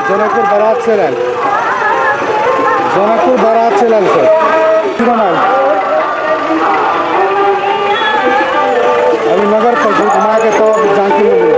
जनकपुर बारात से लाल जनकपुर बारात से लाल सर अभी नगर पर घुमा के तो जानकी में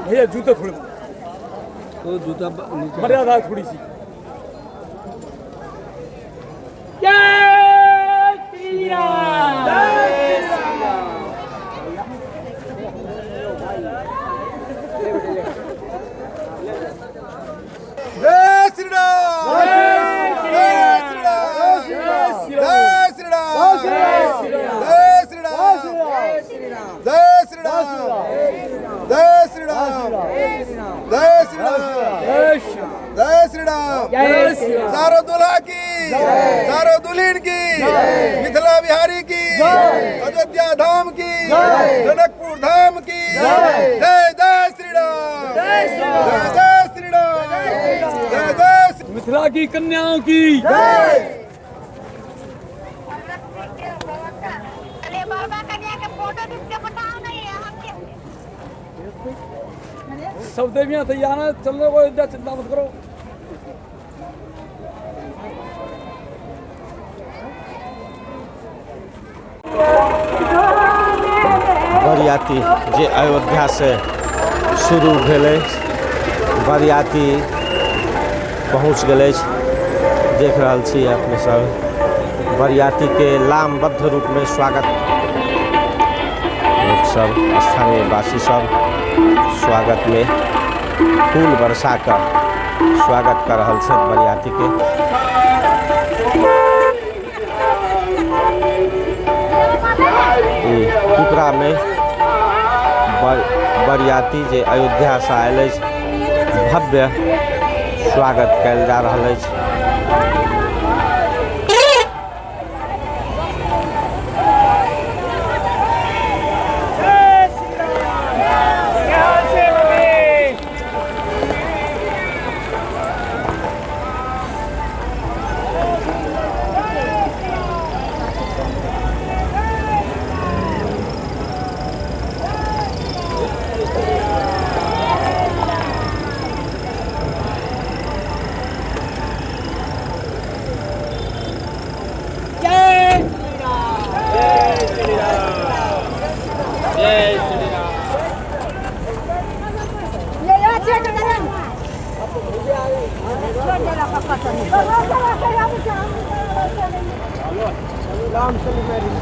भैया जूता थोड़ा तो जूता मर्यादा थोड़ी सी जय श्री राम। राम सारो दुल्हा की सारो दुल्हन की मिथिला बिहारी की अयोध्या धाम की जनकपुर धाम की जय जय श्री राम जय जय श्री राम जय जय मिथिला की कन्याओं की बाबा कन्या के फोटो दिखते बताओ नहीं है सब देवियां तैयार हैं, चलने को इतना चिंता मत करो। बरियाती जे अयोध्या से शुरू भेलै, बरियाती पहुँच गेलै। देख रहल छी अपने सब बरियाती के लामबद्ध रूप में स्वागत, लोग सब स्थानीय वासी सब स्वागत में फूल बरसा कर स्वागत कर रहल छथि बरियाती के। पिपरा में बरियाती जे अयोध्या से आयल अछि, भव्य स्वागत कयल जा रहल अछि।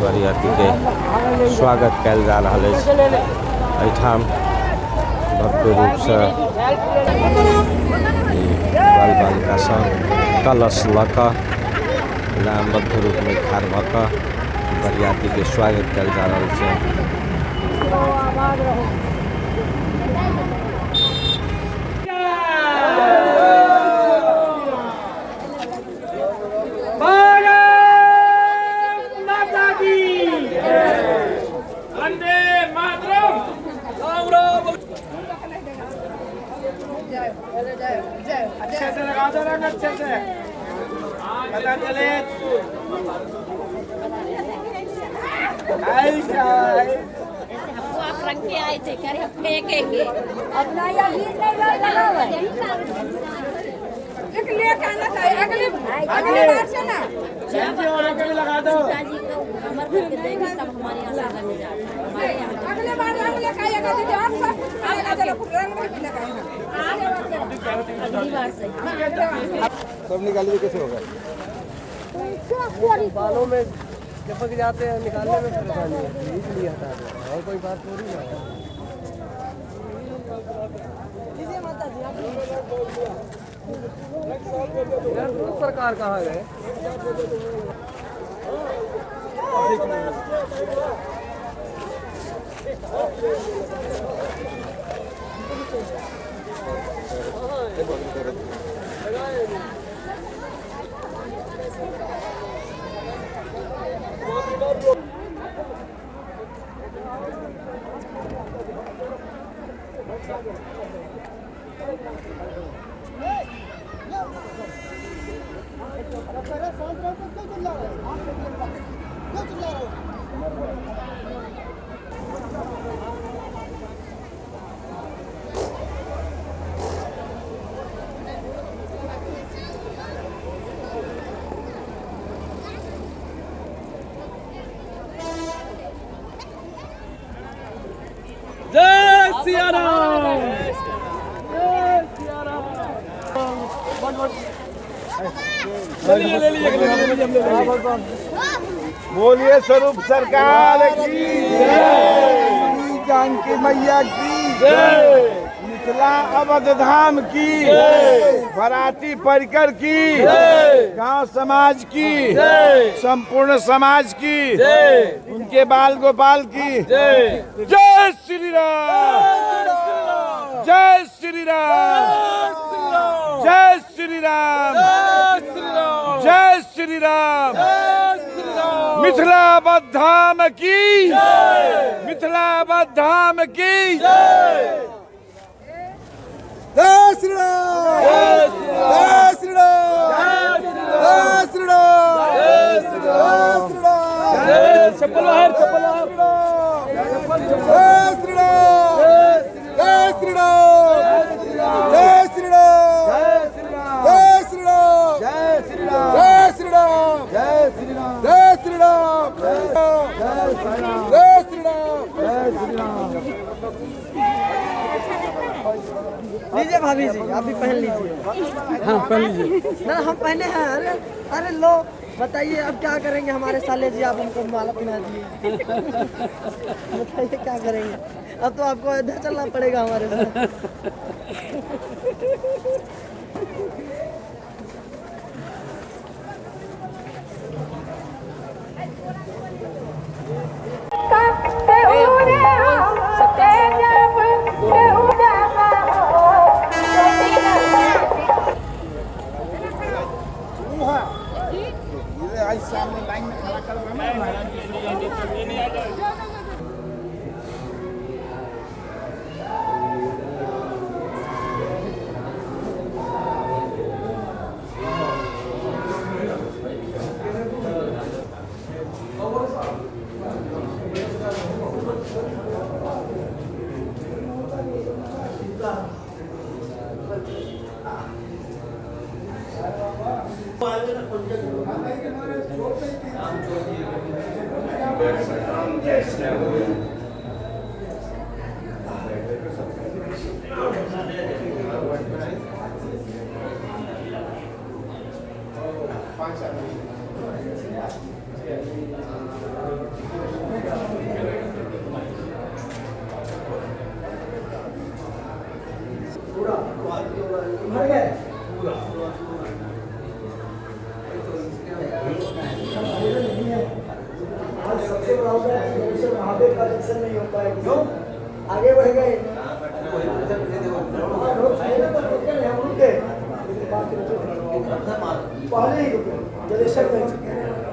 बरियाती के स्वागत कयल जा रहल अछि। एहिठाम भव्य रूप से बाल बालिका सब कलश लऽ कऽ लामबद्ध रूप में ठाढ़ भऽ कऽ बरियाती के स्वागत कयल जा रहल छै। अच्छे से लगा दो रंग, अच्छे से पता चले। हमको आप रंग के आए थे, कह रहे हम फेंकेंगे। अपना या गीत नहीं लगा हुआ है। एक ले कहना चाहिए अगले बार से ना आगे भी लगा दो। पिताजी को कमर करके देंगे तब हमारे यहाँ सादा में जाता है। अगले बार रंग लगाएगा तो आप सब आएगा, चलो रंग भी लगाएगा अगली बार से सब निकालिए, कैसे होगा? बालों में चिपक जाते हैं, निकालने में परेशानी होती है, इसलिए हटा दो। और कोई बात थोड़ी है। सरकार कहाँ गए? जय सिया राम, जय सिया राम। बोलिए स्वरूप सरकार की जय, जानकी मैया की जय, मिथिला अवध धाम की जय, बराती परिकर की जय, गांव समाज की जय, संपूर्ण समाज की जय, उनके बाल गोपाल की जय। जय श्री राम, जय श्री राम, जय श्री राम, श्री राम, जय श्री राम, श्री राम, मिथिलावत धाम की, मिथिलावत धाम की। जय श्री राम, जय श्री राम, जय श्री राम, जय श्री राम, जय श्री राम, चप्पल बाहर, चप्पल बाहर, जय श्री राम, जय श्री राम, जय श्री राम, जय श्री राम, जय श्री राम, जय श्री राम, जय श्री राम, जय श्री राम, जय श्री राम, जय श्री राम। लीजिए भाभी जी, आप भी पहन लीजिए। हाँ पहन लीजिए। ना हम पहने हैं। अरे अरे लो, बताइए अब क्या करेंगे हमारे साले जी, आप हमको माला पहना दिए। बताइए क्या करेंगे, अब तो आपको अयोध्या चलना पड़ेगा हमारे साथ। सामने लाइन में खड़ा कर सबसे बड़ा होता है महादेव का दर्शन नहीं होता है, क्यों आगे बढ़ गए। पहले ही रुके, जलेसर में